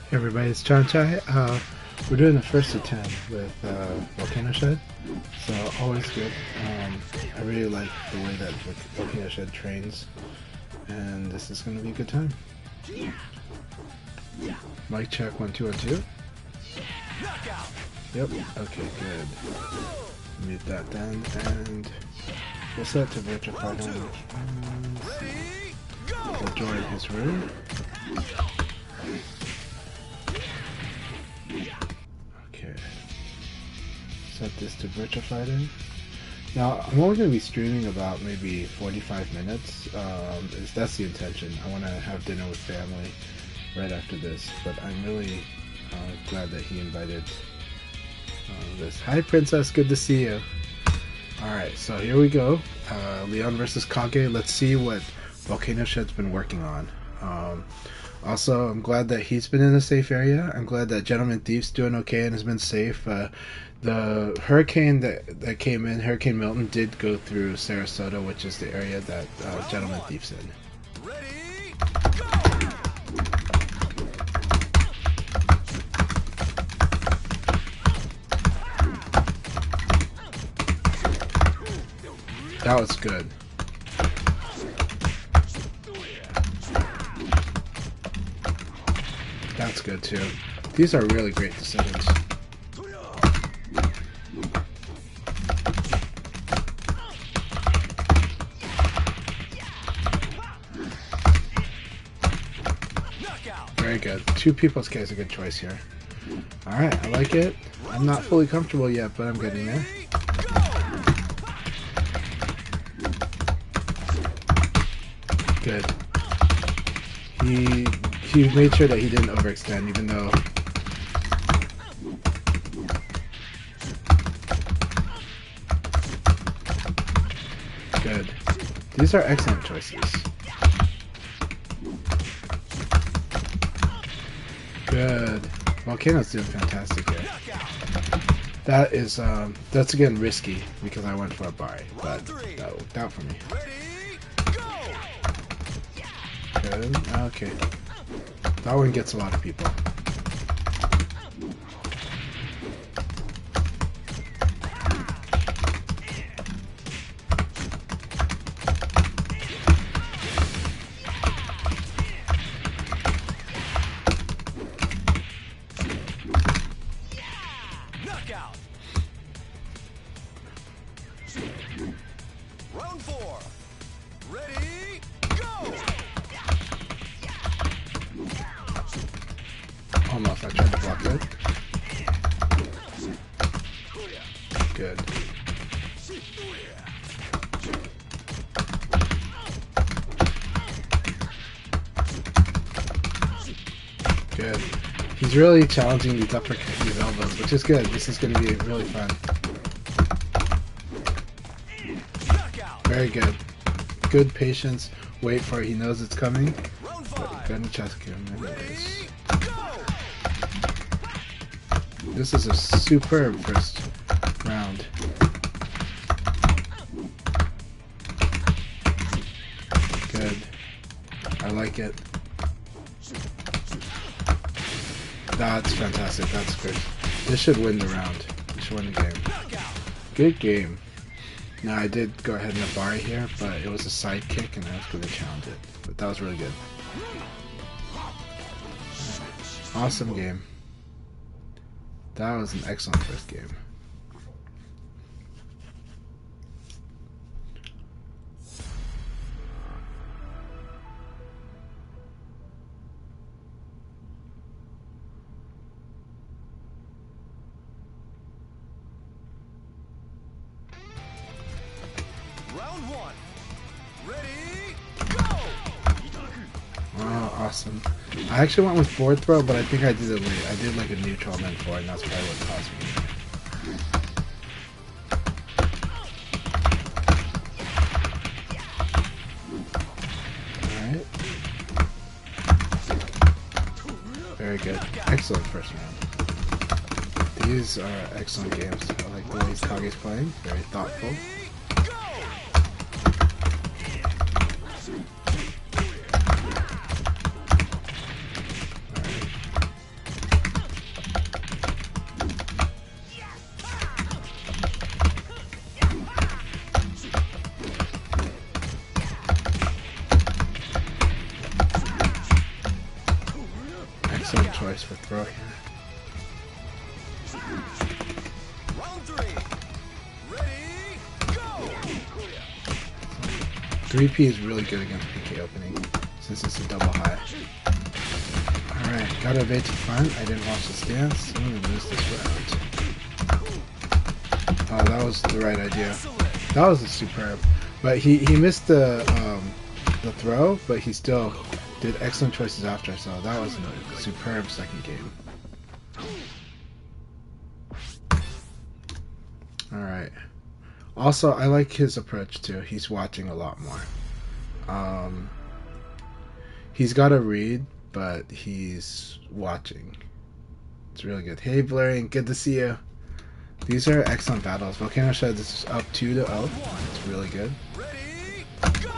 Hey everybody, it's Chanchai. We're doing the first of 10 with VolcanoShed, so always good. I really like the way that VolcanoShed trains, and this is going to be a good time. Mic check 1 2 1 2. Yep. Okay, good. Mute that then, and we'll set to virtual fighter. We'll join his room. Okay. Set this to virtual fighter. Now I'm only going to be streaming about maybe 45 minutes. That's the intention. I want to have dinner with family right after this, but I'm really glad that he invited this. Hi Princess, good to see you. Alright, so here we go. Leon versus Kage. Let's see what VolcanoShed's been working on. Also, I'm glad that he's been in a safe area. I'm glad that Gentleman Thief's doing okay and has been safe. The hurricane that came in, Hurricane Milton, did go through Sarasota, which is the area that Gentleman Thief's in. Ready, That was good. That's good too. These are really great decisions. Very good. 2 people's K is a good choice here. Alright, I like it. I'm not fully comfortable yet, but I'm getting there. Good. He made sure that he didn't overextend, even though good. These are excellent choices. Good. Volcano's doing fantastic here. That is that's again risky because I went for a buy, but that worked out for me. Good. Okay. That one gets a lot of people. knockout. Round 4. Ready, go. Almost, I tried to block it. Good. Good. He's really challenging these these elbows, which is good. This is going to be really fun. Very good. Good patience. Wait for it. He knows it's coming. Gonna check him anyways. This is a superb first round. Good. I like it. That's fantastic. That's good. This should win the round. This should win the game. Good game. Now I did go ahead and bar here, but it was a side kick and I was going to challenge it. But that was really good. Awesome game. That was an excellent first game. Round 1. Ready, go. Oh, awesome. I actually went with board throw, but I think I did it late. I did like a neutral and then forward, and that's probably what caused me. Alright. Very good. Excellent first round. These are excellent games. I like the way Kage's playing. Very thoughtful. excellent choice for throw here. Round 3. Ready, go! 3P is really good against PK opening since it's a double high. Alright, gotta evade to front. I didn't watch the stance. I'm gonna lose this round. Oh, that was the right idea. That was superb. But he missed the throw, but he still did excellent choices after, so that was a superb second game. Alright. Also, I like his approach too. He's watching a lot more. He's got a read, but he's watching. It's really good. Hey Blurring, good to see you. These are excellent battles. VolcanoShed, this is up 2-0. It's really good. Ready, go!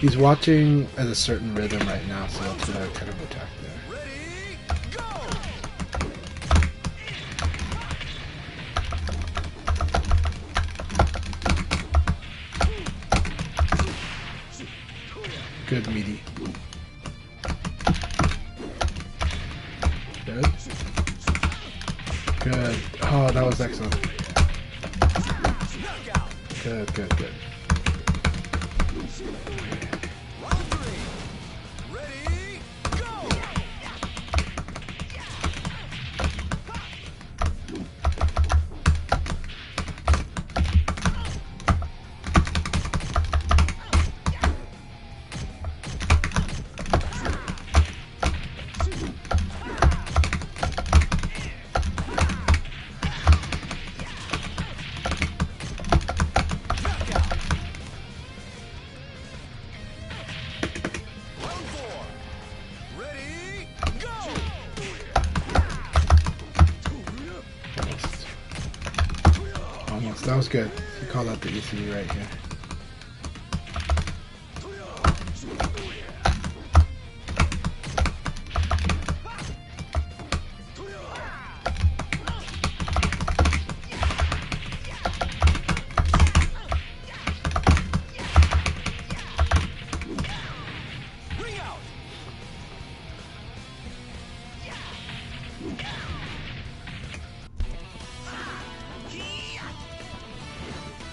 He's watching at a certain rhythm right now, so that's what I kind of attack there. Ready, go! Good meaty. Good. Good. Oh, that was excellent. Knockout. Good, good, good. Round 3. Ready, go! Round 4. Ready, go! Almost. Almost. That was good. You called out the ECU right here. Ring out.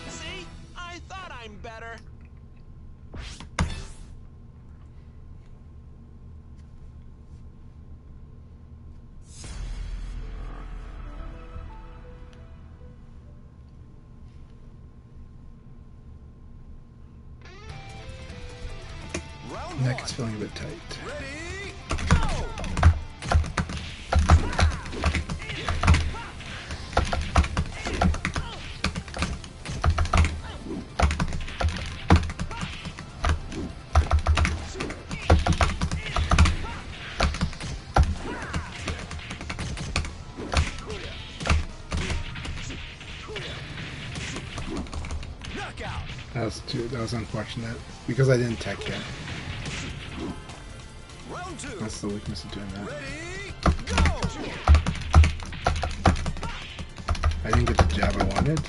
See? I thought I'm better. Round 1. Neck is feeling a bit tight. Ready, go! Knockout. That was unfortunate because I didn't tech yet. Round 2. That's the weakness of doing that. Ready, go! I didn't get the jab I wanted.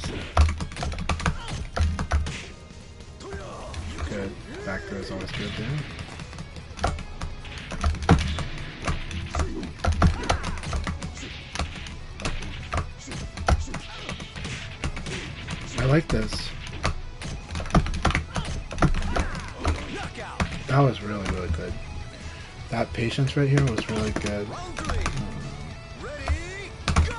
Good. Back throw is always good there. I like this. Knockout. That was really, really good. That patience right here was really good. Round 3. Ready, go!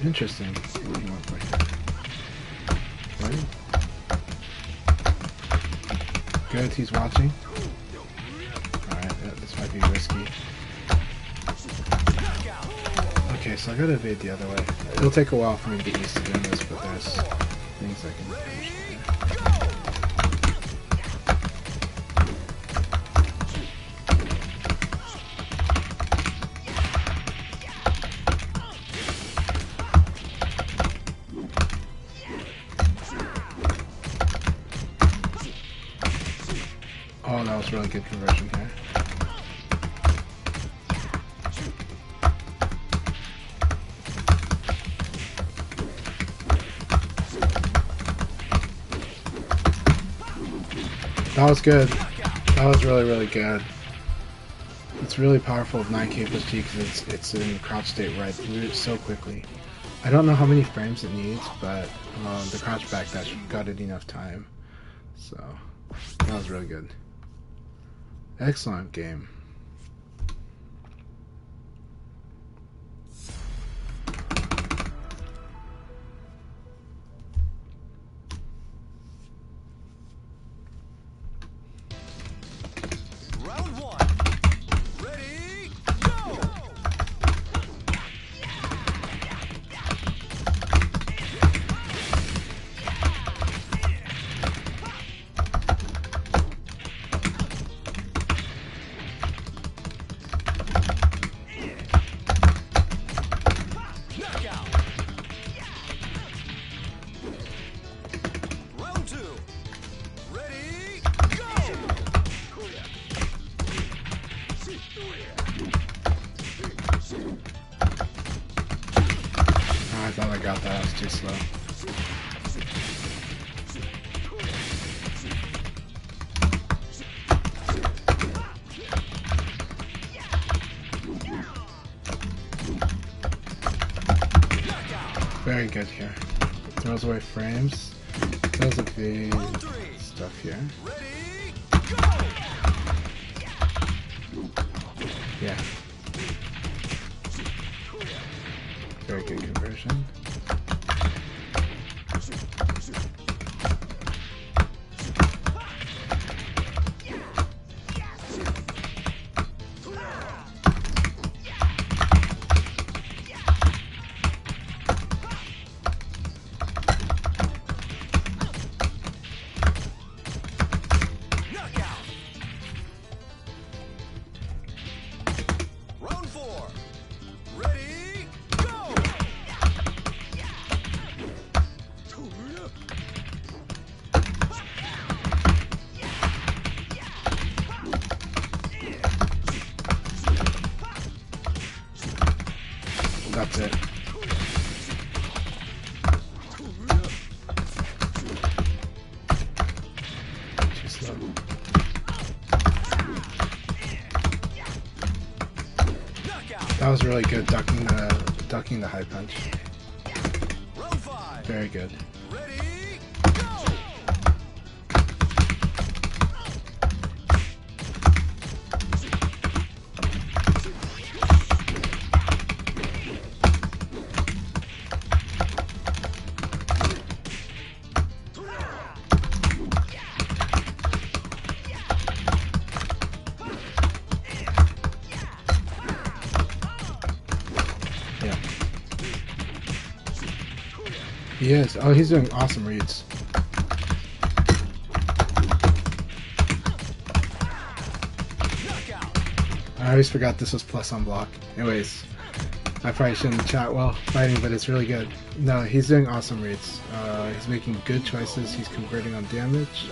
Interesting. What do you want for here? Right? Good, he's watching. Alright, this might be risky. Knockout. Okay, so I gotta evade the other way. It'll take a while for me to get used to doing this, but there's things I can finish there. was really good conversion here. That was good. That was really, really good. It's really powerful with 9K plus G because it's in crouch state right so quickly. I don't know how many frames it needs, but the crouch backdash got it enough time. So that was really good. Excellent game. Round one. Ready, go! Knockout. Round two. Ready, go! Oh, I thought I got that. I was too slow. Very good here. Throws away frames. Does evade stuff here. Ready, go! Yeah. Very good conversion. Knockout. Round four. Ready, go! That's it. Too slow. Knockout. That was really good, ducking the high punch. Round five. Very good. Ready, go! Yeah. He is. Oh, he's doing awesome reads. Knockout. I always forgot this was plus on block. Anyways, I probably shouldn't chat while fighting, but it's really good. No, he's doing awesome reads. He's making good choices. He's converting on damage.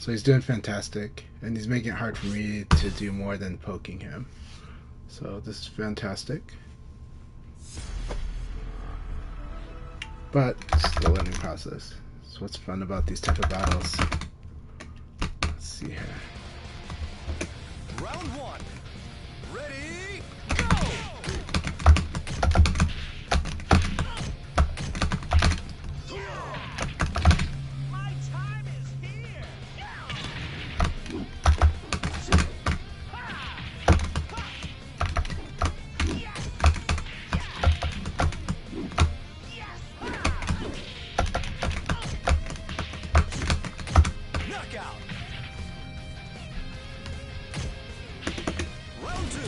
So he's doing fantastic. And he's making it hard for me to do more than poking him. So this is fantastic. But it's the learning process. So what's fun about these type of battles? Let's see here. Round one. Ready, go! My time is here. Knockout. Round two.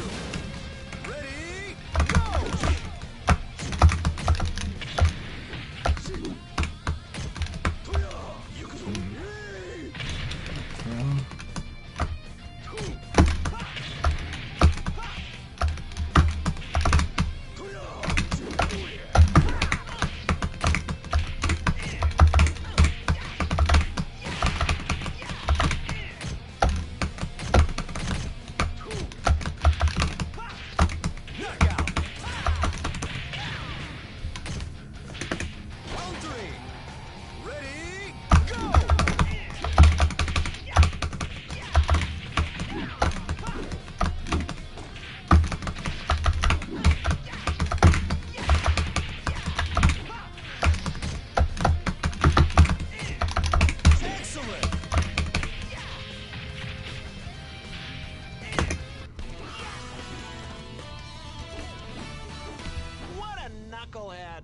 knucklehead.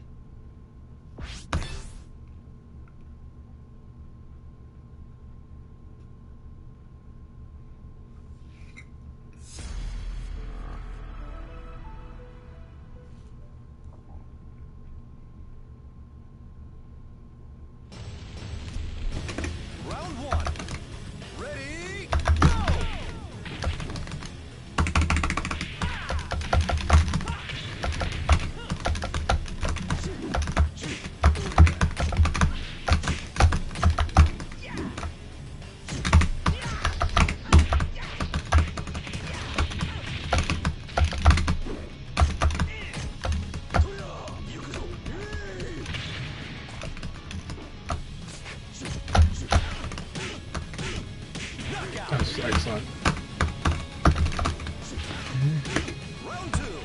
Round one. Ready, go! That's excellent. Round two.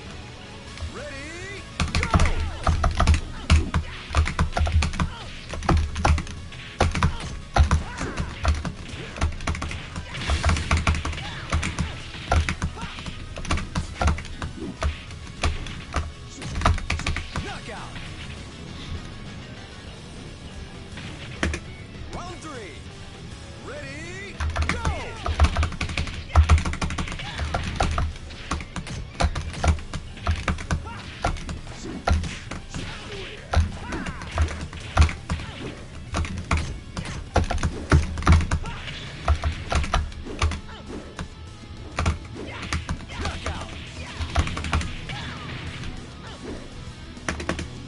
Ready, go! Knockout. Round three. Ready, go! Knockout.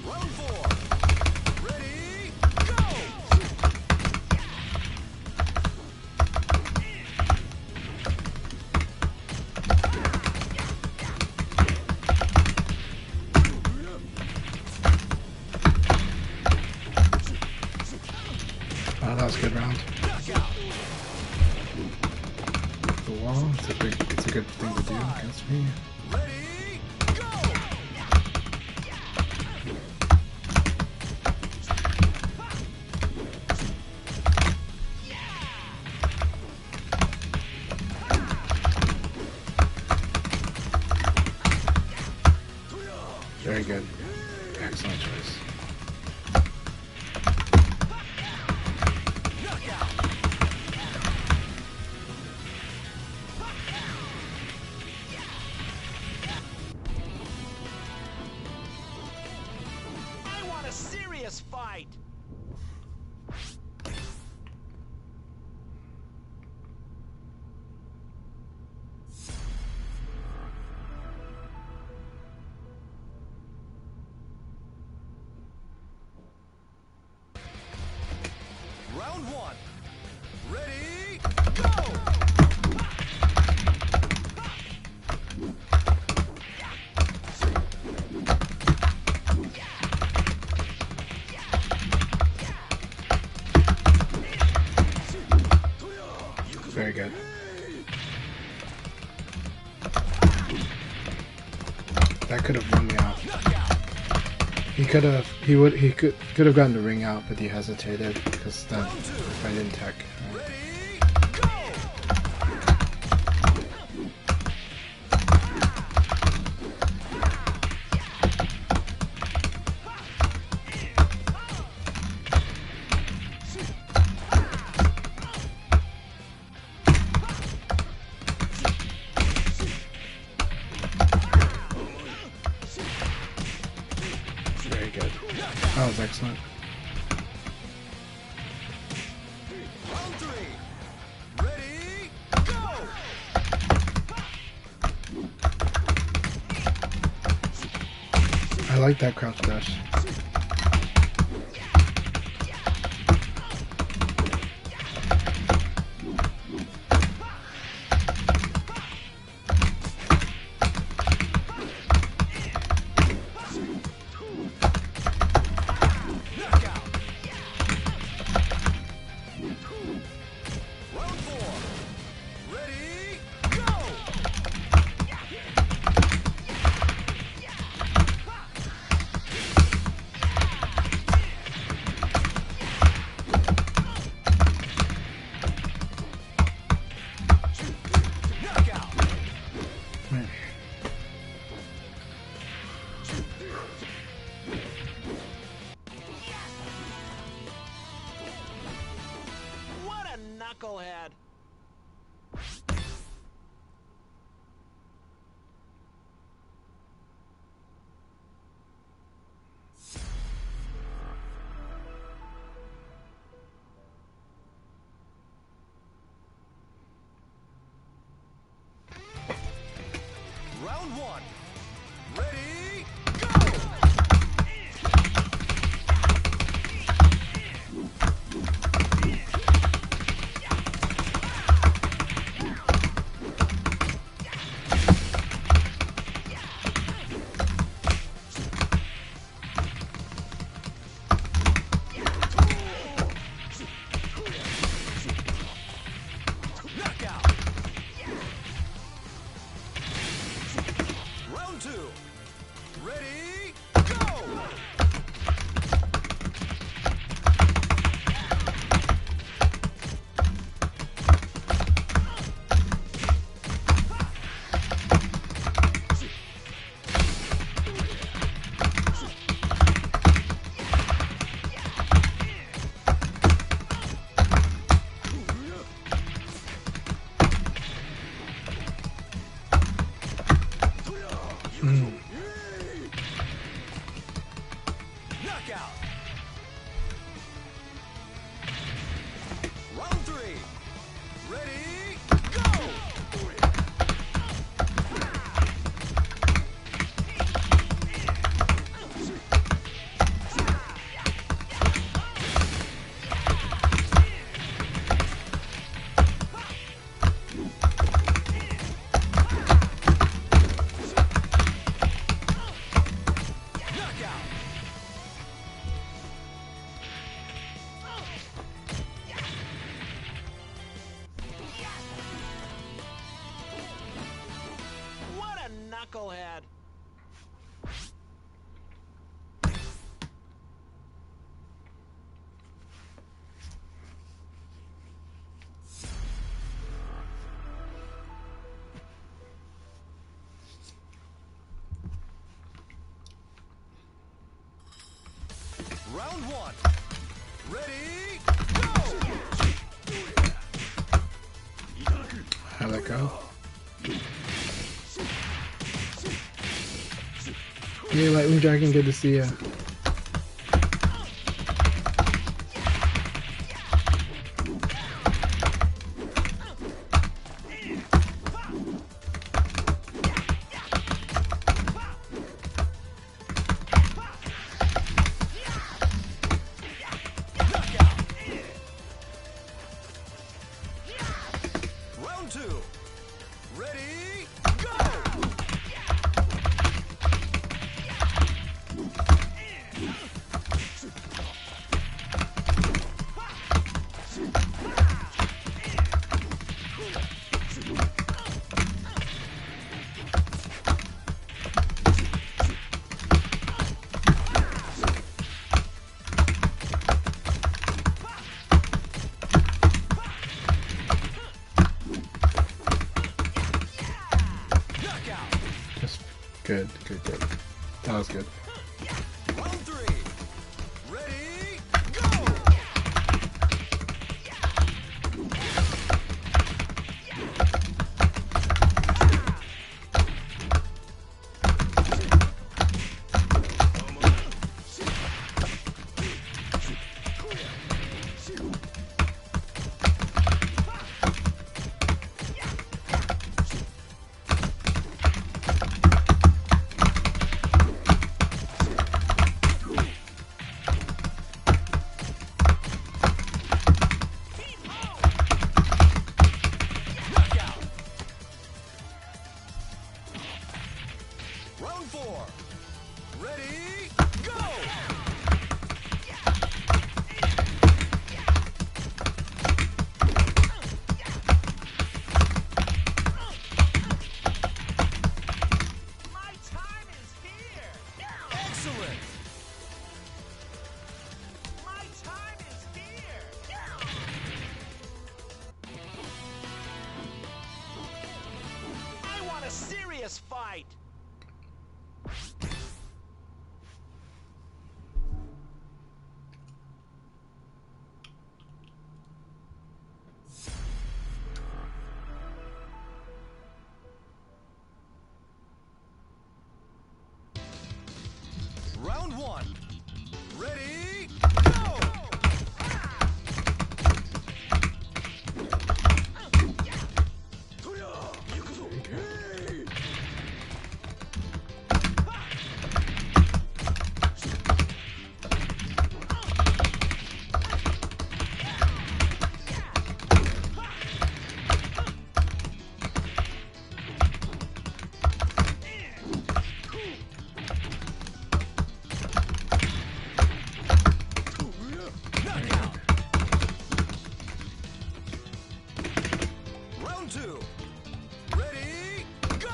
Round four. Ready, go! Oh, that was a good round. Knockout. The wall, it's a good thing to do against me. Ready, go! Very good. Excellent choice. I want a serious fight. Round one. Ready, go! Very good. That could have run me out. He could have gotten the ring out, but he hesitated because then if I didn't tech. Ready, go! Very good. That was excellent. Round three. Ready, go! I like that crouch dash. Knockout. Round four. Ready, go! knucklehead. Round one. Ready, go! Knockout. Round two. Ready, go! Knockout. Round three. Ready, go! Knockout. What a knucklehead. Round one. Ready, go! How'd that go? Hey, Lightning Dragon, good to see ya. Knockout. Round two. Ready, go! Knockout. Just good. That was good. Round three. Ready, go! Round one. Ready, go! Round two. Ready, go!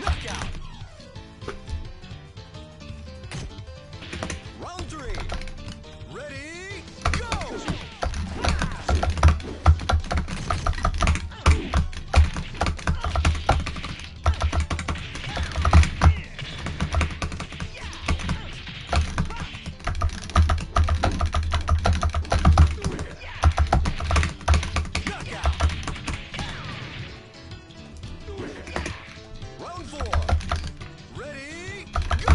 Knockout. Round three. Ready, go! Knockout. Round four. Ready, go!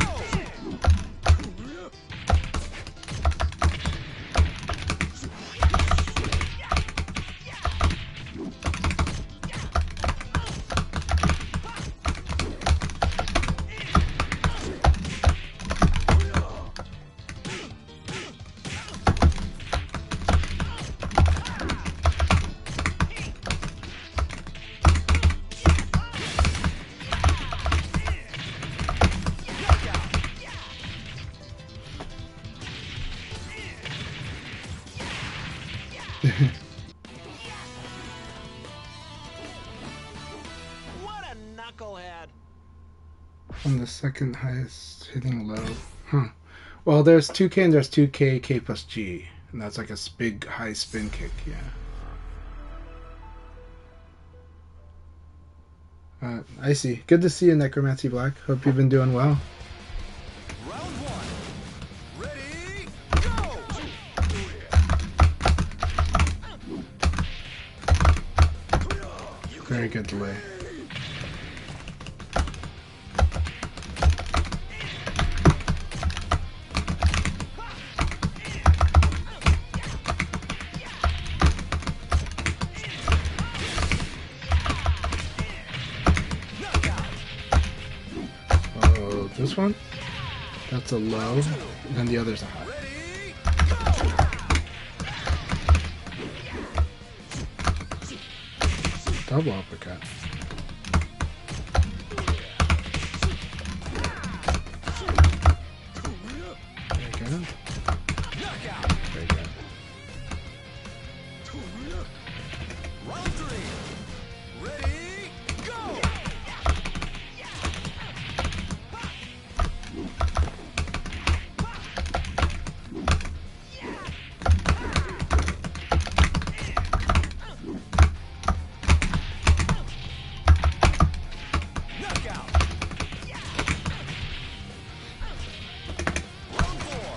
What a knucklehead. I'm the second highest hitting low. Huh. Well, there's 2K and there's 2K, K plus G. And that's like a big high spin kick, yeah. I see. Good to see you, Necromancy Black. Hope you've been doing well. Round one. Ready, go! Very good delay. Oh, this one? That's a low, and then the other's a high. Ready, go! Double uppercut. Very good. Knockout. Very good. Round three. Ready, go! Knockout. Round four.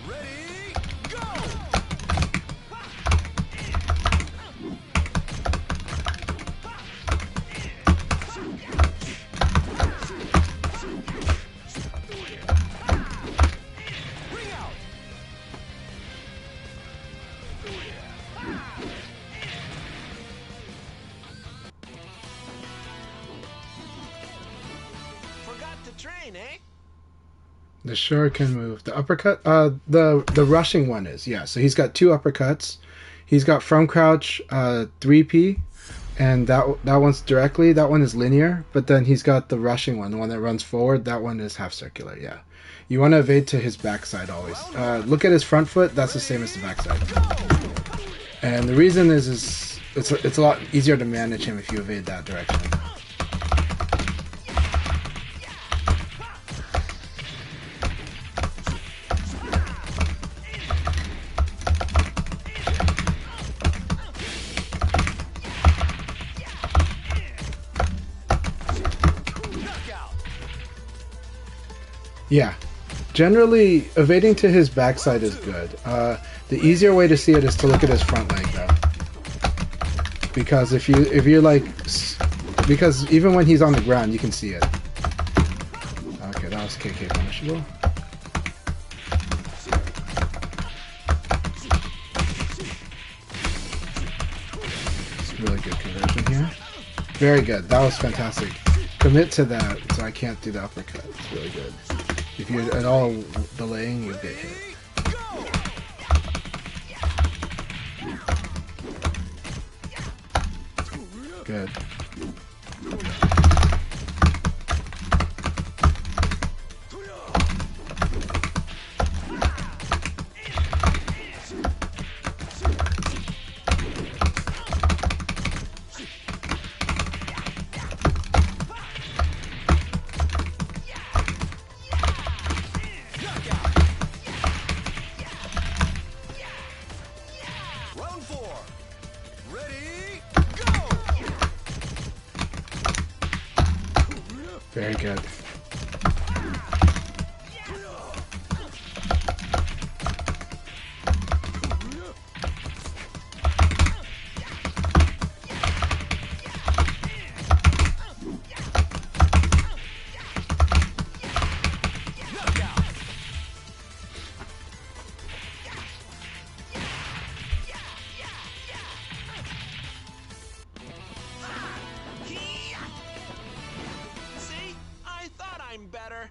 Ready, go! Ring out. Forgot to train, eh? The shuriken move. The uppercut? The rushing one is, yeah. So he's got 2 uppercuts. He's got from crouch 3P, and that one's directly. That one is linear, but then he's got the rushing one, the one that runs forward. That one is half circular, yeah. You want to evade to his backside always. Look at his front foot. That's the same as the backside. And the reason is it's a lot easier to manage him if you evade that direction. Yeah. Generally, evading to his backside is good. The easier way to see it is to look at his front leg, though. Because if you're like... Because even when he's on the ground, you can see it. Okay, that was KK punishable. It's really good conversion here. Very good. That was fantastic. Commit to that, so I can't do the uppercut. It's really good. If you're at all delaying, you'll get hit. Good. Round 4. Ready? Go! Very good. See? I thought I'm better.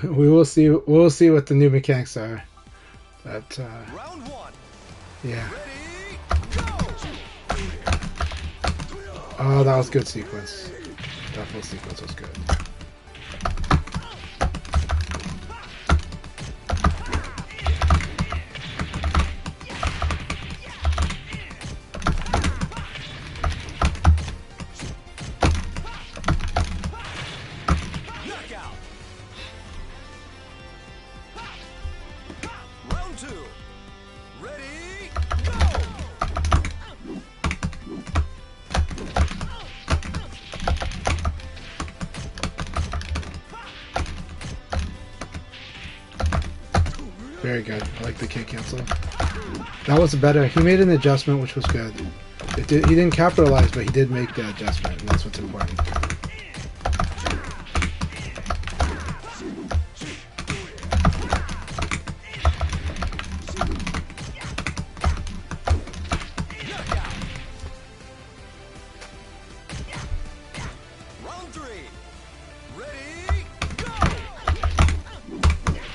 We will see. We'll see what the new mechanics are. But Round 1. yeah. Ready? Go! Oh, that was good sequence. That full sequence was good. Knockout. Round 2. Ready? Go! Very good. I like the kick cancel. That was better. He made an adjustment, which was good. He didn't capitalize, but he did make the adjustment, and that's what's important. Round 3. Ready? Go!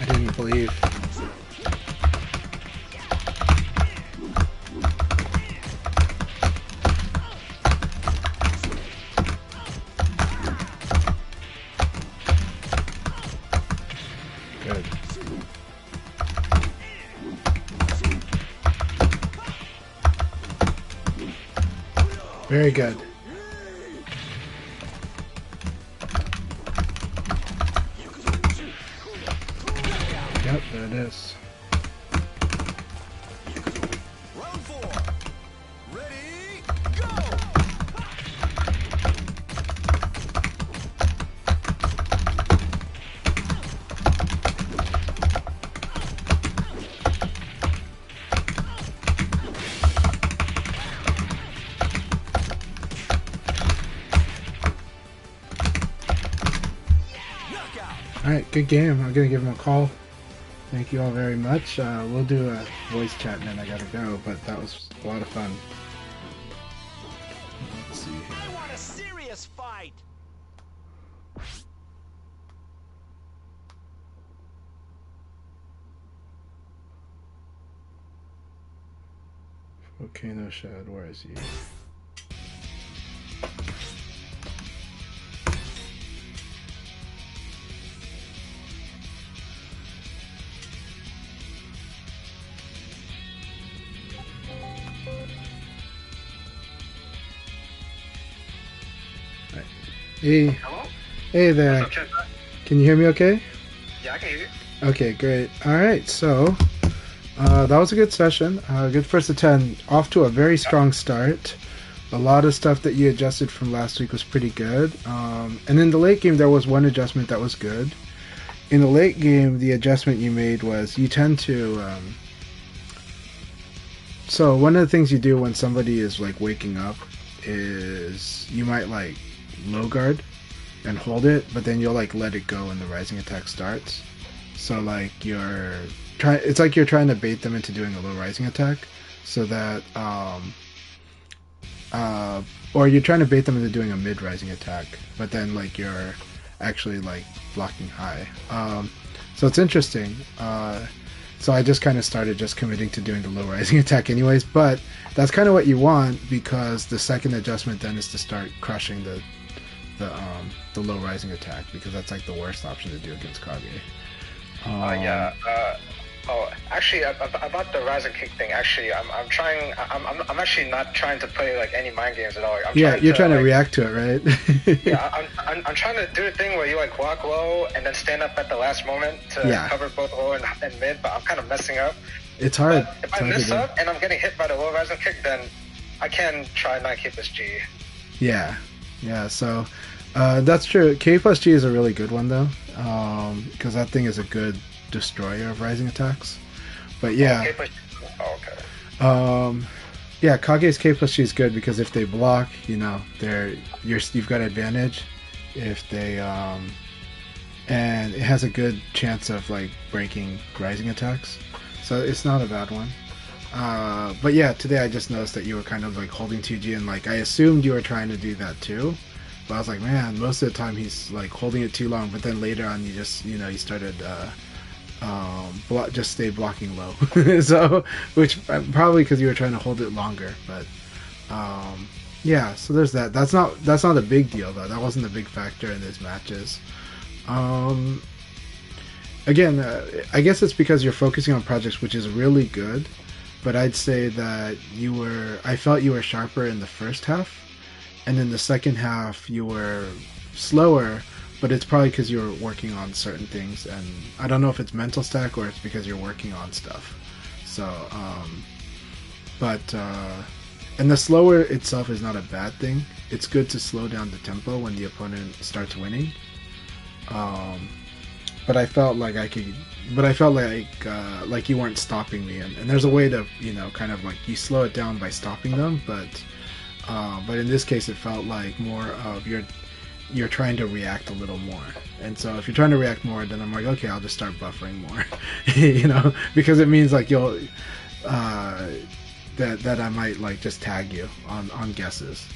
I didn't believe. Good. Very good. Yep, there it is. Round 4. Ready? Go! Knockout. Alright, good game. I'm gonna give him a call. Thank you all very much. We'll do a voice chat and then I gotta go, but that was a lot of fun. Let's see here. I want a serious fight. VolcanoShed, where is he? Hey. Hello? Hey there. What's up, Chanchai? Can you hear me okay? Yeah, I can hear you. Okay, great. All right, so that was a good session. Good first attempt. Off to a very strong start. A lot of stuff that you adjusted from last week was pretty good. And in the late game, there was one adjustment that was good. In the late game, the adjustment you made was you tend to. So one of the things you do when somebody is like waking up is you might like low guard and hold it, but then you'll like let it go when the rising attack starts. So like it's like you're trying to bait them into doing a low rising attack, so that or you're trying to bait them into doing a mid rising attack, but then like you're actually like blocking high. So it's interesting. So I just kind of started just committing to doing the low rising attack anyways, but that's kind of what you want, because the second adjustment then is to start crushing the low rising attack, because that's like the worst option to do against Kage. Actually, about the rising kick thing. Actually, I'm actually not trying to play like any mind games at all. You're trying to react to it, right? Yeah, I'm trying to do a thing where you like block low and then stand up at the last moment to cover both low and mid, but I'm kind of messing up. It's hard. But if I mess up and I'm getting hit by the low rising kick, then I can try not keep this G. Yeah. So that's true. K plus G is a really good one though, because that thing is a good destroyer of rising attacks. But yeah. Yeah, Kage's K plus G is good because if they block, you've got advantage. If they and it has a good chance of like breaking rising attacks, so it's not a bad one. But yeah, today I just noticed that you were kind of like holding 2G, and like I assumed you were trying to do that too. But I was like, man, most of the time he's like holding it too long. But then later on, you just you started just stay blocking low. So which probably because you were trying to hold it longer. But yeah, so there's that. That's not a big deal though. That wasn't a big factor in these matches. Again, I guess it's because you're focusing on projects, which is really good. But I'd say that I felt you were sharper in the first half. And in the second half, you were slower, but it's probably because you were working on certain things. And I don't know if it's mental stack or it's because you're working on stuff. So, and the slower itself is not a bad thing. It's good to slow down the tempo when the opponent starts winning. But I felt like like you weren't stopping me. And there's a way to, kind of like you slow it down by stopping them, but in this case it felt like more of you're trying to react a little more. And so if you're trying to react more, then I'm like, okay, I'll just start buffering more. Because it means like you'll that I might like just tag you on guesses.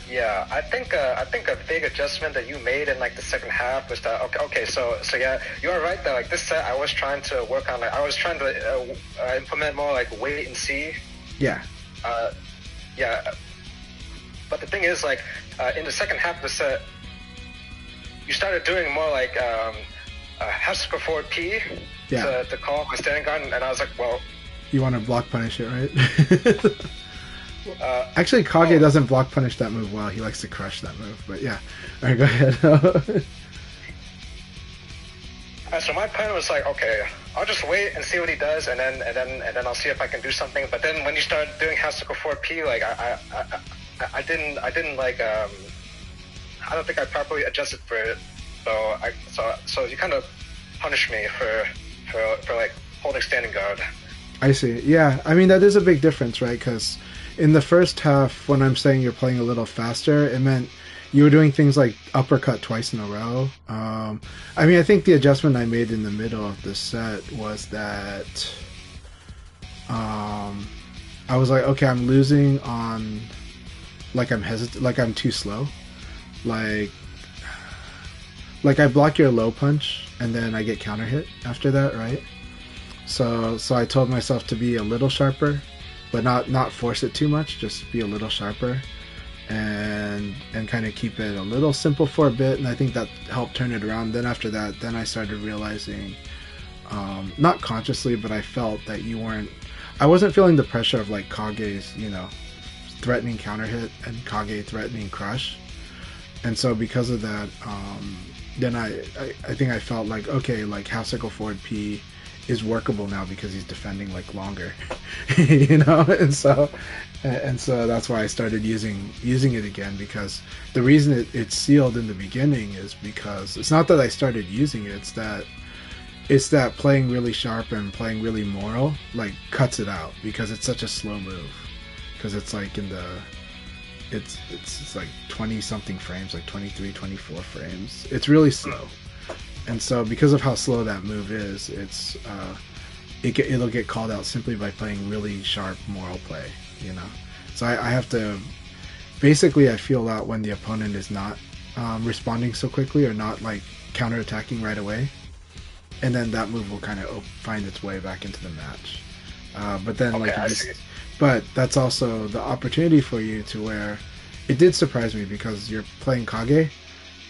Yeah, I think a big adjustment that you made in like the second half was that okay, so yeah, you are right that like this set I was trying to work on, like I was trying to implement more like wait and see. Yeah. Yeah. But the thing is, like, in the second half of the set, you started doing more like Hesper forward P to call my standing guard, and I was like, well... You want to block punish it, right? Actually, Kage doesn't block punish that move well. He likes to crush that move, but yeah. Alright, go ahead. So my plan was like, okay, I'll just wait and see what he does, and then I'll see if I can do something. But then when you start doing Hesper forward P, like I didn't like I don't think I properly adjusted for it, so you kind of punished me for like holding standing guard. I see. Yeah, I mean that is a big difference, right? Because in the first half, when I'm saying you're playing a little faster, it meant you were doing things like uppercut twice in a row. I mean, I think the adjustment I made in the middle of the set was that I was like, okay, I'm losing on. Like I'm too slow. Like I block your low punch and then I get counter hit after that, right? So I told myself to be a little sharper, but not force it too much, just be a little sharper and kind of keep it a little simple for a bit, and I think that helped turn it around. Then after that, then I started realizing, not consciously, but I felt that I wasn't feeling the pressure of like Kage's, threatening counter hit and Kage threatening crush, and so because of that, then I think I felt like, okay, like half cycle forward P is workable now because he's defending like longer, you know, and so that's why I started using it again, because the reason it's sealed in the beginning is because it's not that I started using it, it's that playing really sharp and playing really moral like cuts it out, because it's such a slow move, because it's like it's like 20 something frames, like 23, 24 frames. It's really slow. And so because of how slow that move is, it'll get called out simply by playing really sharp moral play, you know. So I have to, basically I feel out when the opponent is not responding so quickly, or not like counterattacking right away, and then that move will kind of find its way back into the match. But then but that's also the opportunity for you to where it did surprise me, because you're playing Kage,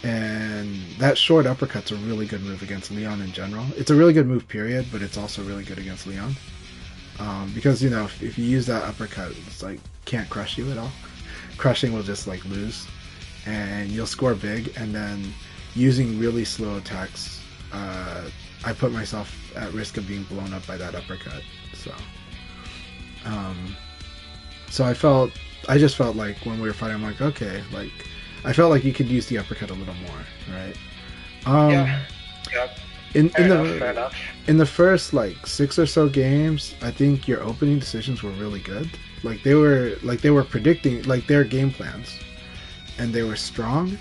and that short uppercut's a really good move against Leon in general. It's a really good move, period, but it's also really good against Leon. Because, you know, if you use that uppercut, it's like, can't crush you at all. Crushing will just like lose, and you'll score big, and then using really slow attacks, I put myself at risk of being blown up by that uppercut. So I just felt like when we were fighting, I'm like, okay, like, I felt like you could use the uppercut a little more, right? Yeah. Fair enough. In the first like 6 or so games, I think your opening decisions were really good. Like they were predicting like their game plans, and they were strong.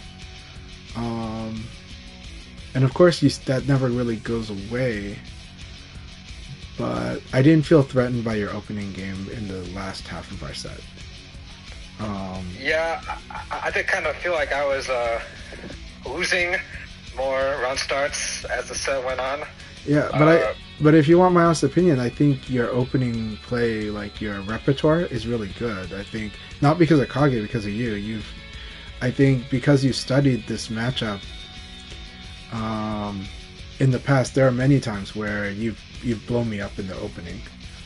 And of course, that never really goes away. But I didn't feel threatened by your opening game in the last half of our set. Yeah, I did kind of feel like I was losing more round starts as the set went on. Yeah, but if you want my honest opinion, I think your opening play, like your repertoire, is really good. I think not because of Kage, because of you. I think because you studied this matchup in the past, there are many times where you've blown me up in the opening.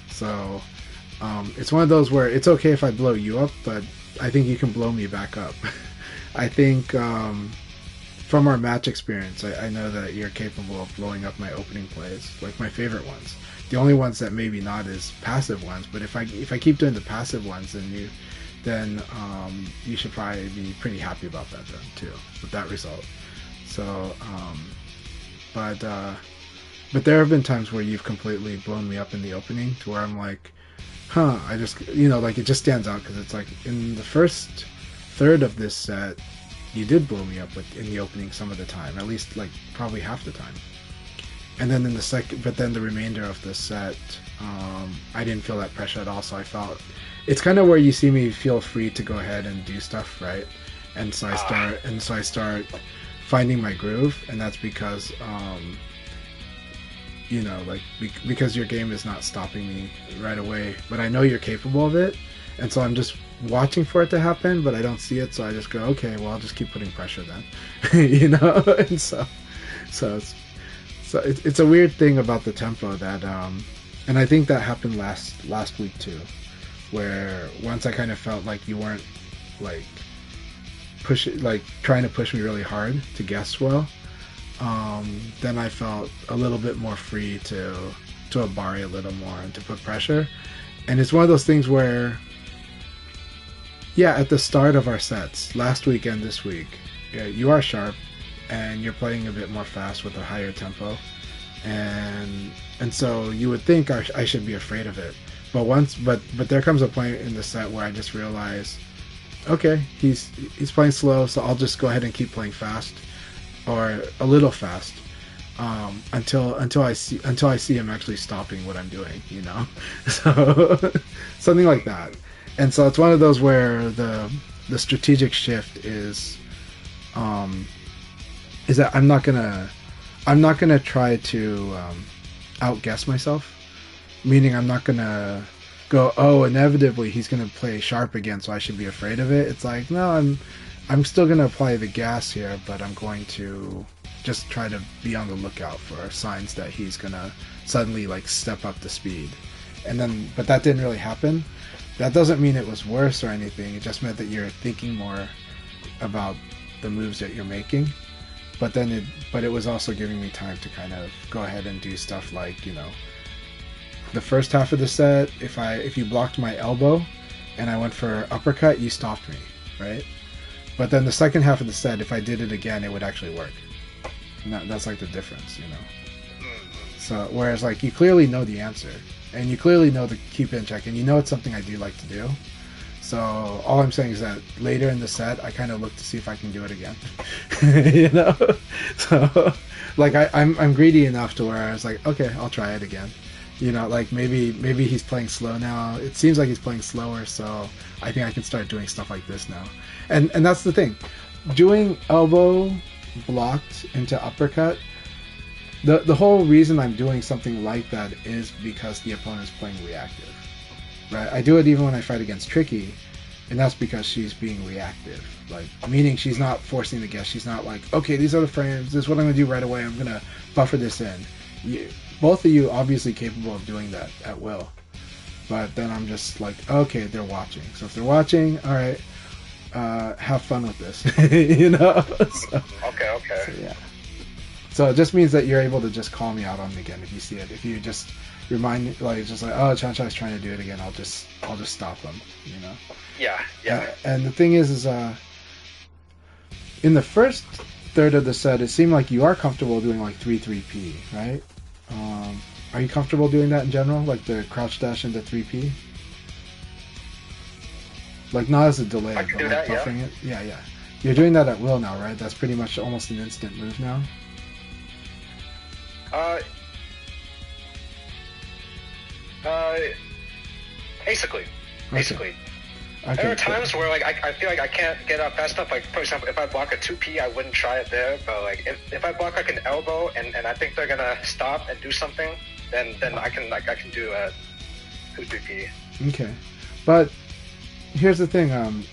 So it's one of those where it's okay if I blow you up, but I think you can blow me back up. I think from our match experience, I know that you're capable of blowing up my opening plays, like my favorite ones. The only ones that maybe not is passive ones, but if I keep doing the passive ones, then you should probably be pretty happy about that then too, with that result. So, but there have been times where you've completely blown me up in the opening, to where I'm like, I just, you know, like it just stands out, because it's like in the first third of this set, you did blow me up in the opening some of the time, at least like probably half the time. And then in the second, but then the remainder of the set, I didn't feel that pressure at all. So I felt it's kind of where you see me feel free to go ahead and do stuff, right? And so I start finding my groove, and that's because you know, like because your game is not stopping me right away, but I know you're capable of it, and so I'm just watching for it to happen, but I don't see it, so I just go, okay, well, I'll just keep putting pressure then. You know. And so it's a weird thing about the tempo that and I think that happened last week too, where once I kind of felt like you weren't like trying to push me really hard to guess well, then I felt a little bit more free to abari a little more and to put pressure. And it's one of those things where, yeah, at the start of our sets, last week and this week, yeah, you are sharp and you're playing a bit more fast with a higher tempo, and so you would think I should be afraid of it. But there comes a point in the set where I just realize, okay, he's playing slow, so I'll just go ahead and keep playing fast, or a little fast, until I see him actually stopping what I'm doing, you know. So something like that. And so it's one of those where the strategic shift is that I'm not gonna try to outguess myself, meaning I'm not gonna go, oh, inevitably he's gonna play sharp again, so I should be afraid of it. It's like, no, I'm still gonna apply the gas here, but I'm going to just try to be on the lookout for signs that he's gonna suddenly like step up the speed. And then, but that didn't really happen. That doesn't mean it was worse or anything. It just meant that you're thinking more about the moves that you're making. but it was also giving me time to kind of go ahead and do stuff like, you know, the first half of the set, if you blocked my elbow and I went for uppercut, you stopped me, right? But then the second half of the set, if I did it again, it would actually work. And that's like the difference, you know. So whereas like you clearly know the answer, and you clearly know the keep in check, and you know it's something I do like to do. So all I'm saying is that later in the set, I kind of look to see if I can do it again. You know, so like I'm greedy enough to where I was like, okay, I'll try it again. You know, like maybe he's playing slow now. It seems like he's playing slower, so I think I can start doing stuff like this now. And that's the thing, doing elbow blocked into uppercut. The whole reason I'm doing something like that is because the opponent's playing reactive. Right? I do it even when I fight against Tricky, and that's because she's being reactive. Like, meaning she's not forcing the guess. She's not like, okay, these are the frames. This is what I'm going to do right away. I'm going to buffer this in. Both of you obviously capable of doing that at will. But then I'm just like, okay, they're watching. So if they're watching, all right, have fun with this. You know? So, Okay. so, yeah. So it just means that you're able to just call me out on it again if you see it. If you just remind me, like, just like, oh, Chanchai's trying to do it again, I'll just stop them, you know? Yeah. And the thing is in the first third of the set, it seemed like you are comfortable doing like 3-3P, right? Are you comfortable doing that in general, like the crouch dash into 3P? Like not as a delay, I can but do like that, buffering it. Yeah. You're doing that at will now, right? That's pretty much almost an instant move now. Basically. Okay, There are times where like I feel like I can't get up fast enough. Like for example, if I block a 2P, I wouldn't try it there. But like if I block like an elbow and I think they're gonna stop and do something, then I can do a 2-3P. Okay, but here's the thing.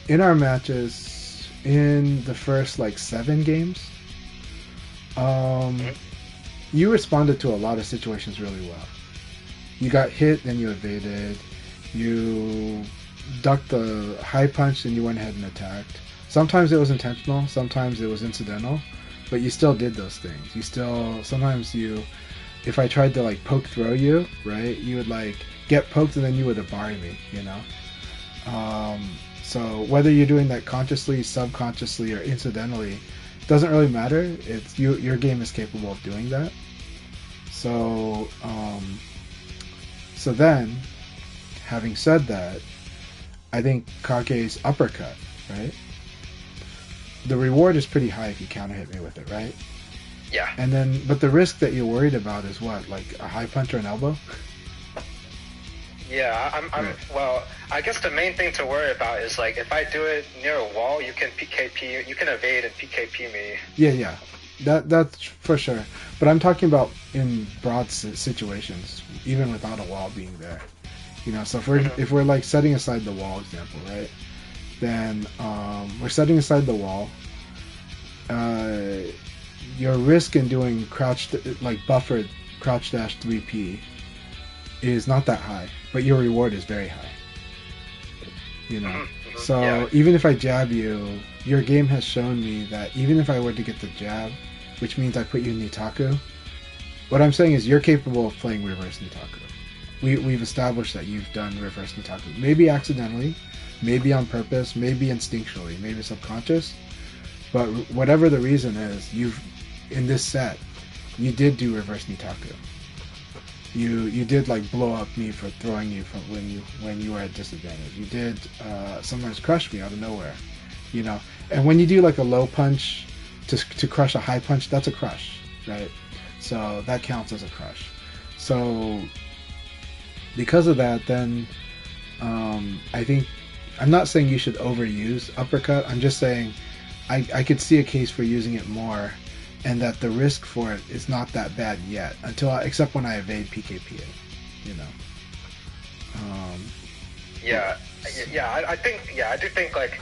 In our matches, in the first like 7 games, you responded to a lot of situations really well. You got hit, then you evaded. You ducked the high punch, and you went ahead and attacked. Sometimes it was intentional, sometimes it was incidental, but you still did those things. Sometimes if I tried to like poke throw you, right, you would like get poked and then you would bar me, you know? So whether you're doing that consciously, subconsciously, or incidentally, doesn't really matter. It's your game is capable of doing that. So then, having said that, I think Kage's uppercut, right? The reward is pretty high if you counter hit me with it, right? Yeah. And then, but the risk that you're worried about is what? Like a high punch or an elbow? Yeah, Right. well, I guess the main thing to worry about is like if I do it near a wall, you can PKP, you can evade and PKP me. Yeah. That's for sure. But I'm talking about in broad situations, even without a wall being there. You know, so if we're like setting aside the wall example, right? Then we're setting aside the wall. Your risk in doing buffered crouch dash 3P is not that high, but your reward is very high. You know, so Yeah. even if I jab you, your game has shown me that even if I were to get the jab, which means I put you in Nitaku, what I'm saying is you're capable of playing reverse Nitaku. We've established that you've done reverse Nitaku. Maybe accidentally, maybe on purpose, maybe instinctually, maybe subconscious, but whatever the reason is, in this set, you did do reverse Nitaku. You did like blow up me for throwing you from when you were at disadvantage. You did sometimes crush me out of nowhere, you know. And when you do like a low punch to crush a high punch, that's a crush, right? So that counts as a crush. So because of that, then I think I'm not saying you should overuse uppercut. I'm just saying I could see a case for using it more, and that the risk for it is not that bad yet, except when I evade PKP it, you know. I do think like,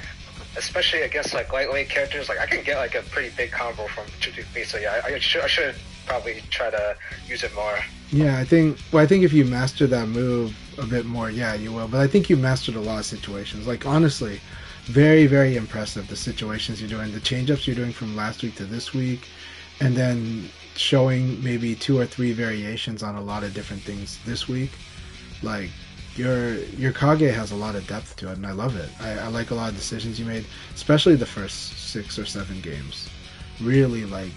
especially against like lightweight characters, like I can get like a pretty big combo from 2-2-3. So yeah, I should probably try to use it more. Yeah, I think if you master that move a bit more, yeah, you will. But I think you mastered a lot of situations. Like honestly, very, very impressive the situations you're doing, the change-ups you're doing from last week to this week, and then showing maybe 2 or 3 variations on a lot of different things this week. Like your Kage has a lot of depth to it, and I love it. I like a lot of decisions you made, especially the first 6 or 7 games. Really like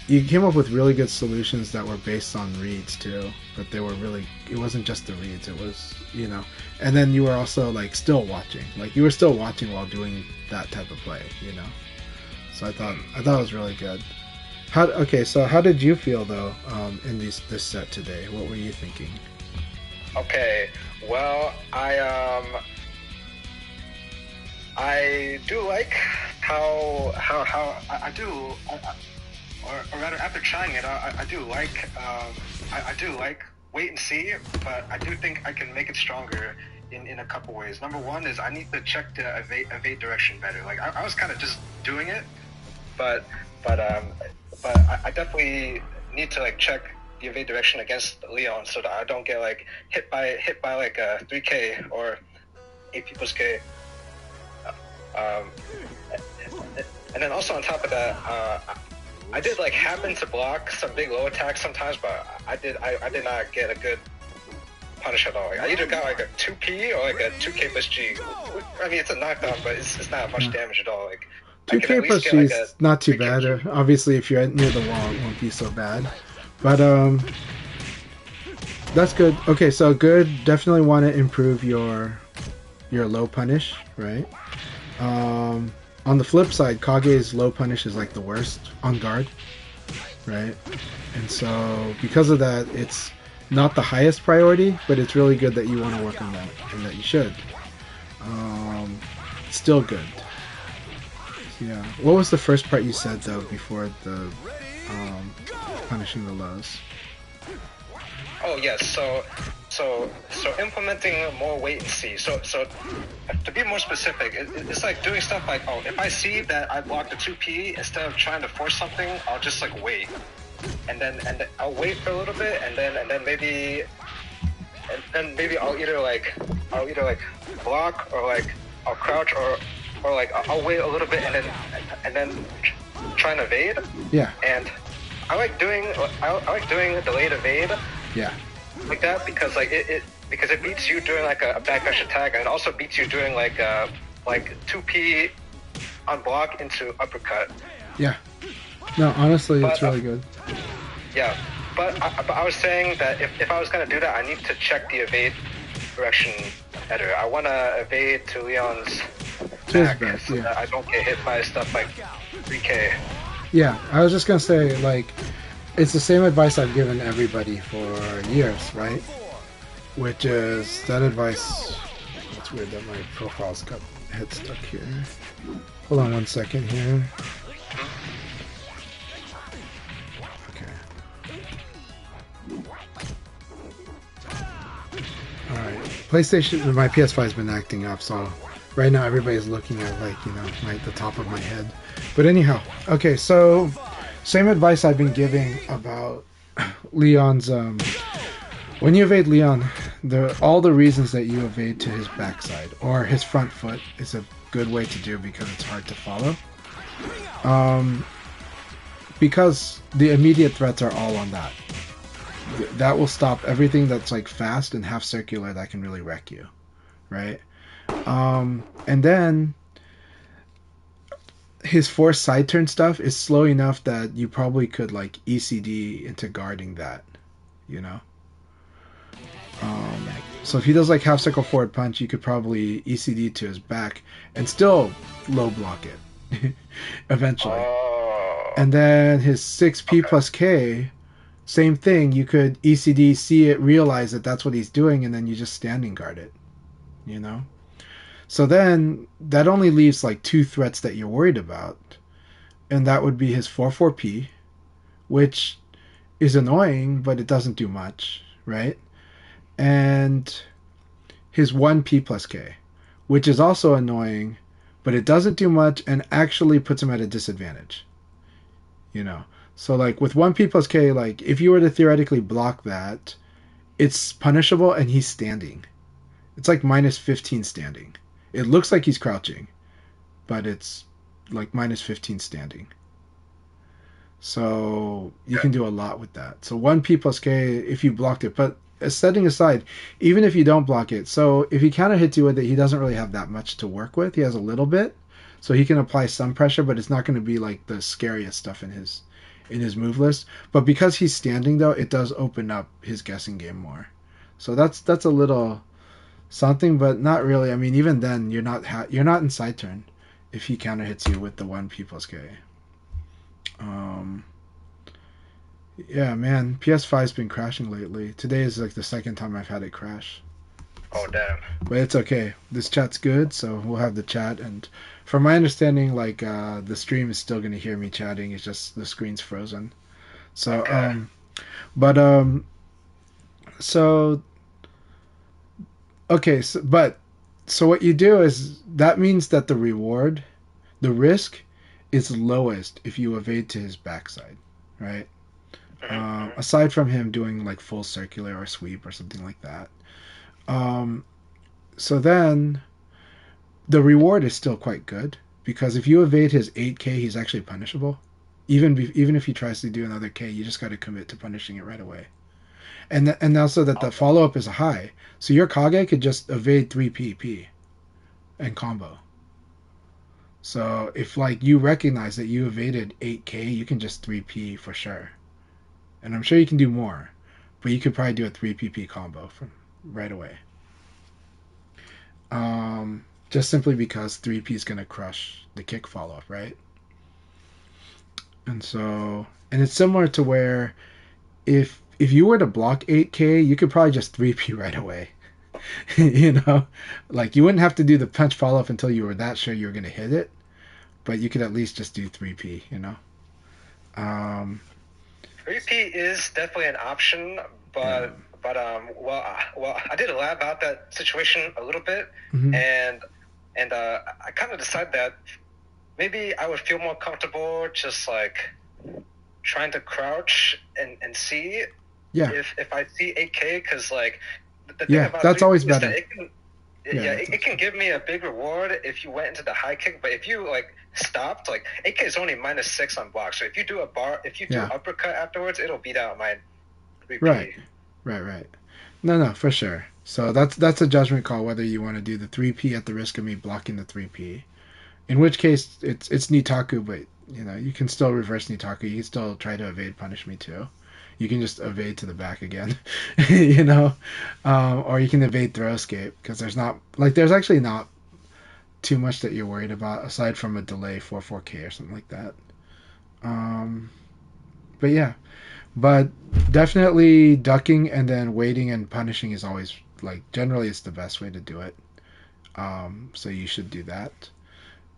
you came up with really good solutions that were based on reads too, but they were really, it wasn't just the reads, it was, you know, and then you were also like still watching, like you were still watching while doing that type of play, you know. So I thought it was really good. So how did you feel though in this set today? What were you thinking? Okay, well, I do like how I do, or rather, after trying it, I do like I do like wait and see, but I do think I can make it stronger in a couple ways. Number one is I need to check the evade direction better. Like I was kind of just doing it, but I definitely need to like check the evade direction against Leon so that I don't get like hit by like a 3K or AP plus K. And then also on top of that, I did like happen to block some big low attacks sometimes, but I did not get a good punish at all. Like, I either got like a 2P or like a 2K plus G. I mean, it's a knockdown, but it's not much damage at all. Like 2K plus G is like not too bad. Obviously, if you're near the wall, it won't be so bad. But that's good. Okay, so good. Definitely want to improve your low punish, right? On the flip side, Kage's low punish is like the worst on guard, right? And so because of that, it's not the highest priority, but it's really good that you want to work on that and that you should. Still good. Yeah. What was the first part you said though before the punishing the lows? Oh yes, so implementing more wait and see. So to be more specific, it's like doing stuff like, oh, if I see that I blocked the 2P, instead of trying to force something, I'll just like wait, and then I'll wait for a little bit, and then maybe I'll either like block or like I'll crouch or like I'll wait a little bit and then try and evade. Yeah. And I like doing delayed evade. Yeah. Like that because like it beats you doing like a backdash attack, and it also beats you doing like 2P on block into uppercut. Yeah. No, honestly, it's really good. Yeah, but I was saying that if I was gonna do that, I need to check the evade direction better. I want to evade to Leon's back so that I don't get hit by stuff like 3K. Yeah, I was just gonna say, like, it's the same advice I've given everybody for years, right? Which is that advice. It's weird that my profile's got head stuck here. Hold on one second here. Okay. Alright. PlayStation, my PS5 has been acting up, so right now everybody's looking at, like, you know, the top of my head. But anyhow, okay, so same advice I've been giving about Leon's, when you evade Leon, all the reasons that you evade to his backside or his front foot is a good way to do because it's hard to follow. Because the immediate threats are all on that. That will stop everything that's like fast and half circular that can really wreck you, right? And then his forced side turn stuff is slow enough that you probably could like ECD into guarding that, you know? So if he does like half circle forward punch, you could probably ECD to his back and still low block it eventually. And then his 6P plus K, same thing. You could ECD, see it, realize that that's what he's doing, and then you just standing guard it, you know? So then that only leaves like 2 threats that you're worried about, and that would be his 4-4P, which is annoying, but it doesn't do much, right? And his 1P plus K, which is also annoying, but it doesn't do much and actually puts him at a disadvantage, you know? So like with 1P plus K, like if you were to theoretically block that, it's punishable and he's standing. It's like minus 15 standing. It looks like he's crouching, but it's like minus 15 standing, So you can do a lot with that. So 1P plus K if you blocked it. But setting aside, even if you don't block it, so if he counter hits you with it, he doesn't really have that much to work with. He has a little bit. So he can apply some pressure, but it's not going to be like the scariest stuff in his move list. But because he's standing though, it does open up his guessing game more. So that's a little something, but not really. I mean, even then, you're not in side turn if he counter hits you with the 1P plus K. Um, yeah, man, PS5's been crashing lately. Today is like the second time I've had it crash. Oh damn. But it's okay. This chat's good, so we'll have the chat. And from my understanding, like the stream is still gonna hear me chatting. It's just the screen's frozen. So Okay. but so okay, so what you do is that means that the risk, is lowest if you evade to his backside, right? Aside from him doing like full circular or sweep or something like that. Um, so then the reward is still quite good because if you evade his 8K, he's actually punishable. Even if he tries to do another K, you just got to commit to punishing it right away. And also that the follow up is high, so your Kage could just evade 3PP and combo. So if like you recognize that you evaded 8K, you can just 3P for sure. And I'm sure you can do more, but you could probably do a 3PP combo from right away. Just simply because 3P is gonna crush the kick follow up, right? And it's similar to where if you were to block 8K, you could probably just 3P right away. You know, like you wouldn't have to do the punch follow up until you were that sure you were gonna hit it, but you could at least just do 3P. You know. Um, 3P is definitely an option, but Yeah. well, I did lab out that situation a little bit, Mhm. and I kind of decided that maybe I would feel more comfortable just like trying to crouch and see Yeah. if I see 8K, because like the thing Yeah, about that's 3P always is better. that it can. Yeah, Yeah, that's it can give me a big reward if you went into the high kick, but if you like stopped, like 8K is only -6 on block. So if you do if you do Yeah. uppercut afterwards, it'll beat out my 3P. Right. Right. No, for sure. So that's a judgment call whether you want to do the 3P at the risk of me blocking the 3P. In which case it's Nitaku, but you know, you can still reverse Nitaku. You can still try to evade punish me too. You can just evade to the back again, you know, or you can evade throw escape because there's actually not too much that you're worried about aside from a delay 4K or something like that. Um, but yeah, but definitely ducking and then waiting and punishing is always like generally it's the best way to do it. So you should do that.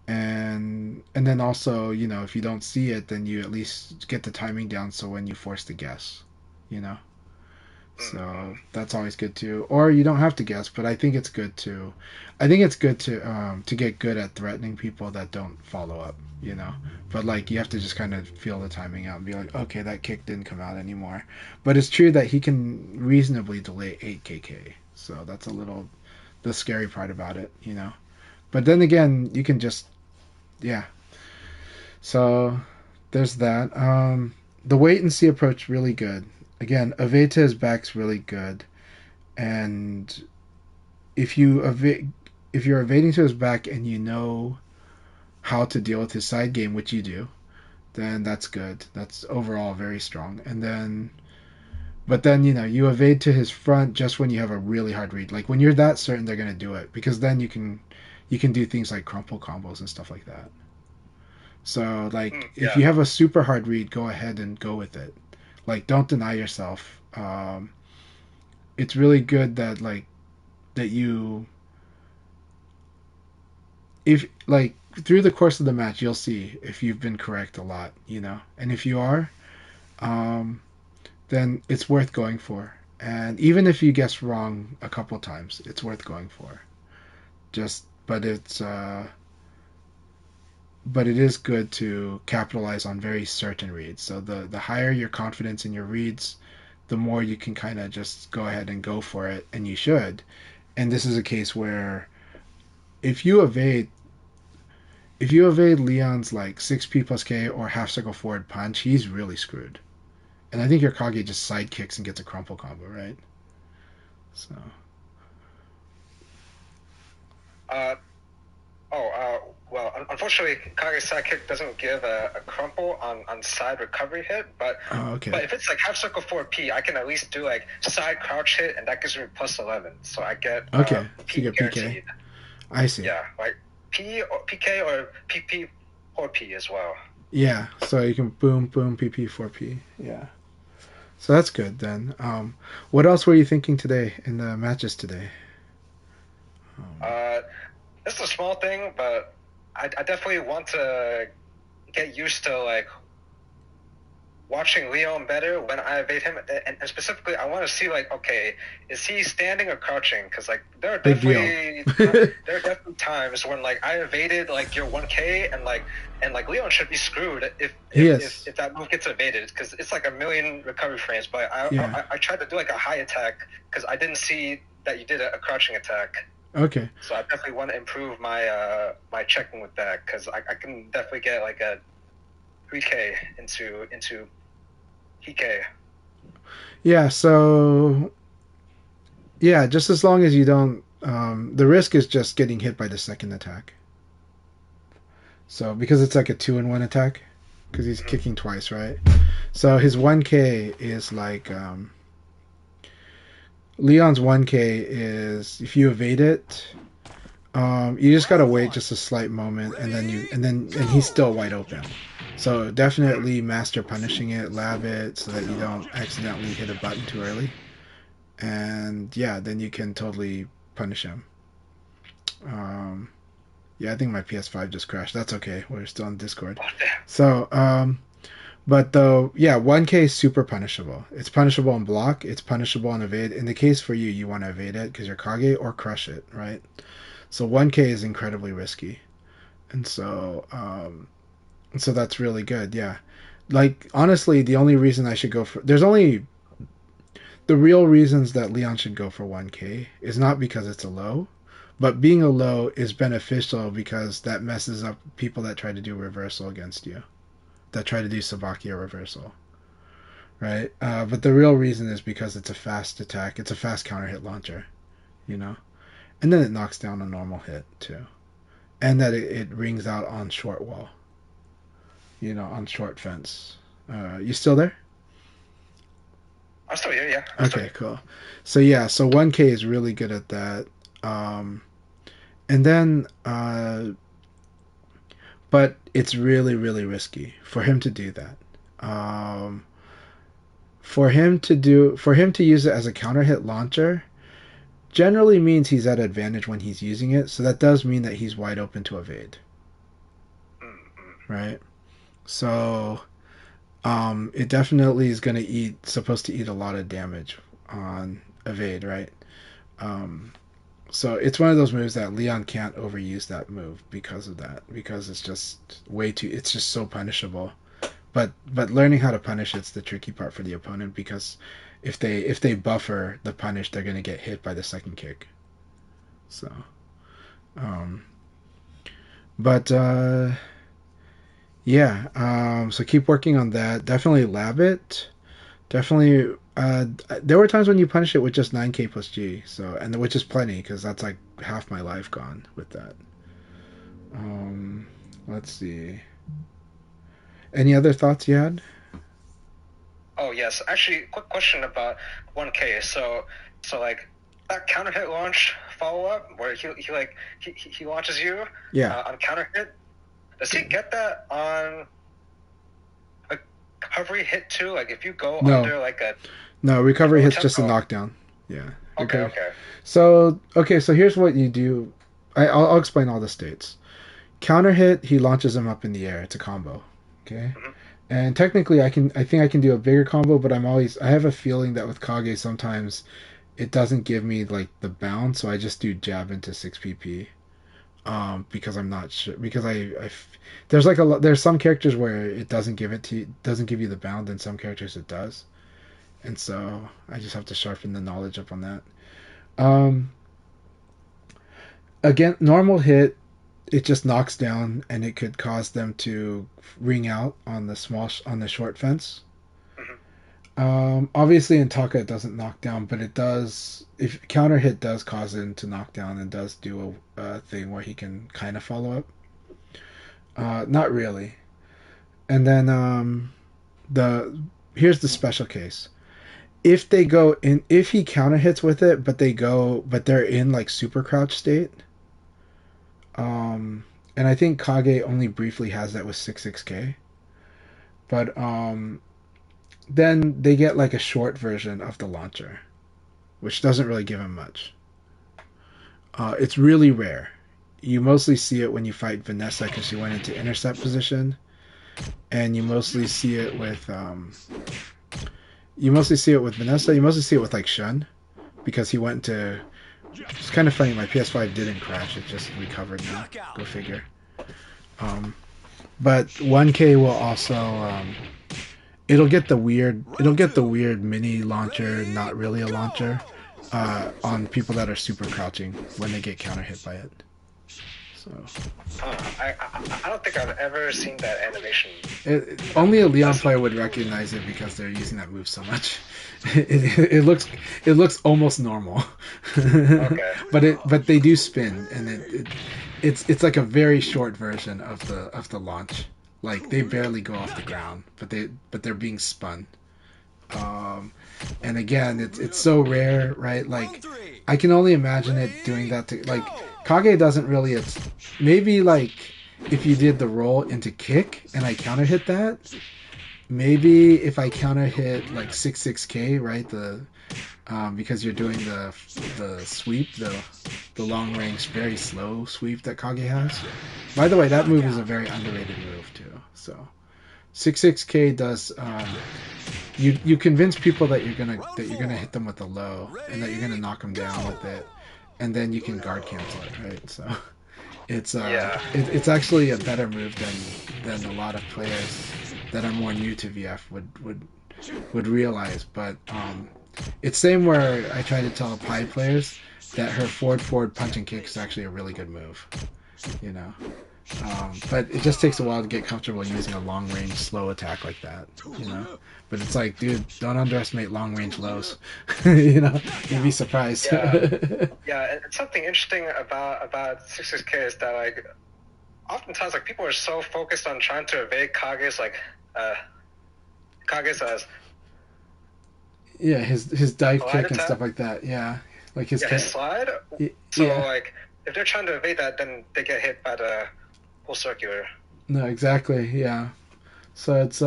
And then also, you know, if you don't see it, then you at least get the timing down so when you force to guess, you know. So that's always good too. Or you don't have to guess, but I think it's good to get good at threatening people that don't follow up, you know. But like you have to just kind of feel the timing out and be like, okay, that kick didn't come out anymore. But it's true that he can reasonably delay 8KK. So that's a little the scary part about it, you know. But then again, you can just yeah. So there's that. The wait and see approach really good. Again, evade to his back's really good, and if if you're evading to his back and you know how to deal with his side game, which you do, then that's good. That's overall very strong. But then you know you evade to his front just when you have a really hard read. Like when you're that certain they're gonna do it, because then you can do things like crumple combos and stuff like that. So like if Yeah. you have a super hard read, go ahead and go with it. Like don't deny yourself. It's really good that like that you if like through the course of the match you'll see if you've been correct a lot, you know. And if you are, um, then it's worth going for. And even if you guess wrong a couple times, it's worth going for. Just but it is good to capitalize on very certain reads. So the higher your confidence in your reads, the more you can kind of just go ahead and go for it, and you should. And this is a case where if you evade if you evade Leon's like 6p plus K or half circle forward punch, he's really screwed. And I think your Kage just side kicks and gets a crumple combo, right? So. Uh, well, unfortunately, Kage's sidekick doesn't give a crumple on side recovery hit, but Oh, okay. but if it's like half circle 4P, I can at least do like side crouch hit, and that gives me plus 11, so I get Okay, so P you get PK. guaranteed. I see. Yeah, like P or PK or PP or P as well. Yeah, so you can boom, boom, PP, 4P. Yeah. So that's good then. What else were you thinking today in the matches today? This is a small thing, but I definitely want to get used to like watching Leon better when I evade him, and specifically, I want to see like, okay, is he standing or crouching? Because like there are Big deal. definitely there are definitely times when like I evaded like your 1K and like Leon should be screwed if that move gets evaded, because it's like a million recovery frames. But I tried to do like a high attack because I didn't see that you did a crouching attack. Okay. So I definitely want to improve my my checking with that, because I can definitely get like a 3K into PK. Yeah, so yeah, just as long as you don't the risk is just getting hit by the second attack. So because it's like a 2-in-1 attack, because he's kicking twice, right? So his 1K is like Leon's 1K is if you evade it, you just gotta wait just a slight moment, and then he's still wide open. So definitely master punishing it, lab it so that you don't accidentally hit a button too early, and yeah, then you can totally punish him. Yeah, I think my PS5 just crashed. That's okay. We're still on Discord. So but though, yeah, 1K is super punishable. It's punishable on block. It's punishable on evade. In the case for you, you want to evade it because you're Kage or crush it, right? So 1K is incredibly risky, and so that's really good. Yeah, like honestly, the only reason I should go for there's only the real reasons that Leon should go for 1K is not because it's a low, but being a low is beneficial because that messes up people that try to do reversal against you, that try to do Sabakia reversal, right? But the real reason is because it's a fast attack. It's a fast counter hit launcher, you know? And then it knocks down a normal hit, too. And that it rings out on short wall, you know, on short fence. You still there? I'm still here, yeah. Okay, cool. So yeah, so 1K is really good at that. And then but it's really, really risky for him to do that. For him to use it as a counter hit launcher generally means he's at advantage when he's using it. So that does mean that he's wide open to evade, right? So it definitely is going to supposed to eat a lot of damage on evade, right? So it's one of those moves that Leon can't overuse that move because of that, because it's just it's just so punishable. But learning how to punish it's the tricky part for the opponent, because if they buffer the punish, they're going to get hit by the second kick. So yeah, so keep working on that. Definitely lab it. Definitely there were times when you punish it with just 9K plus G, so, and which is plenty because that's like half my life gone with that. Let's see. Any other thoughts you had? Oh yes, actually, quick question about 1K. So like that counter hit launch follow up where he launches you on counter hit. Does he get that on a recovery hit too? Like if you go under like a recovery hit's just a knockdown. Yeah. Okay. So here's what you do. I'll explain all the states. Counter hit, he launches him up in the air. It's a combo. Okay. Mm-hmm. And technically, I think I can do a bigger combo, but I have a feeling that with Kage sometimes it doesn't give me like the bound, so I just do jab into 6 pp. Because I'm not sure, because there's some characters where it doesn't give you the bound, and some characters it does, and so I just have to sharpen the knowledge up on that. Again, normal hit it just knocks down, and it could cause them to ring out on the short fence. Obviously in Taka it doesn't knock down, but it does. If counter hit does cause him to knock down, and does do a thing where he can kind of follow up. Not really. And then the here's the special case. If they go in, if he counter hits with it, but they're in like super crouch state. And I think Kage only briefly has that with 66K. But then they get like a short version of the launcher, which doesn't really give him much. It's really rare. You mostly see it when you fight Vanessa because she went into intercept position, and you mostly see it with Vanessa. You mostly see it with like Shun, because he went to. It's kind of funny. My PS5 didn't crash; it just recovered now. Go figure. But 1K will also. It'll get the weird mini launcher, not really a launcher, on people that are super crouching when they get counter hit by it. So I don't think I've ever seen that animation. Only a Leon player would recognize it because they're using that move so much. It looks almost normal. Okay. but they do spin, and it's like a very short version of the launch. Like they barely go off the ground, but they're being spun. And again, it's so rare, right? Like I can only imagine it doing that to like Kage doesn't really. It's maybe like if you did the roll into kick and I counter hit that. Maybe if I counter hit like 66K, right? Because you're doing the sweep, the long range, very slow sweep that Kage has. By the way, that move is a very underrated move too. So 66K does. You convince people that you're gonna hit them with a low, and that you're gonna knock them down with it, and then you can guard cancel it, right? So it's actually a better move than a lot of players that are more new to VF would realize. But it's same where I try to tell Pi players that her forward punch and kick is actually a really good move, you know. But it just takes a while to get comfortable using a long range slow attack like that, you know. But it's like, dude, don't underestimate long range lows. You know, you'd be surprised. Yeah, and something interesting about 66K is that like oftentimes like people are so focused on trying to evade Kage's yeah, his dive kick and attack? stuff like that. Yeah, like his slide. So yeah. like if they're trying to evade that, then they get hit by the full circular. No, exactly. Yeah. So it's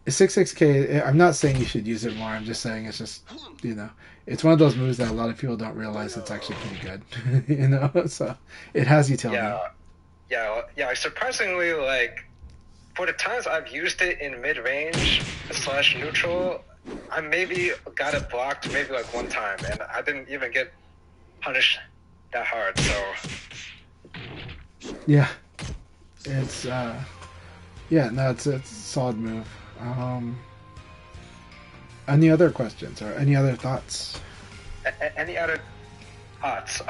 66K. I'm not saying you should use it more. I'm just saying it's just, you know, it's one of those moves that a lot of people don't realize it's actually pretty good. You know, so it has utility. Yeah. Surprisingly, like for the times I've used it in mid range / neutral, I maybe got it blocked maybe like one time, and I didn't even get punished that hard. So yeah, it's it's a solid move. Any other questions or any other thoughts? any other thoughts?